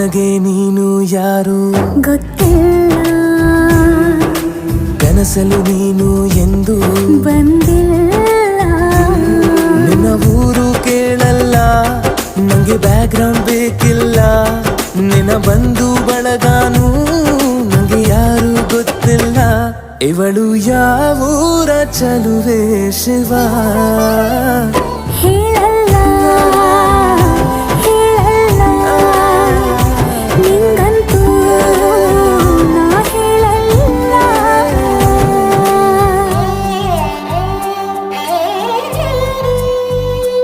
ನನಗೆ ನೀನು ಯಾರು ಗೊತ್ತಿಲ್ಲ, ಕನಸಲು ನೀನು ಎಂದು ಬಂದಿಲ್ಲ. ನಿನ್ನ ಊರು ಕೇಳಲ್ಲ, ನಂಗೆ ಬ್ಯಾಕ್ಗ್ರೌಂಡ್ ಬೇಕಿಲ್ಲ. ನಿನ್ನ ಬಂಧು ಬಳಗಾನು ನಂಗೆ ಯಾರು ಗೊತ್ತಿಲ್ಲ. ಇವಳು ಯಾವೂರ ಚಲುವೆ ಶಿವ ಹೇಳ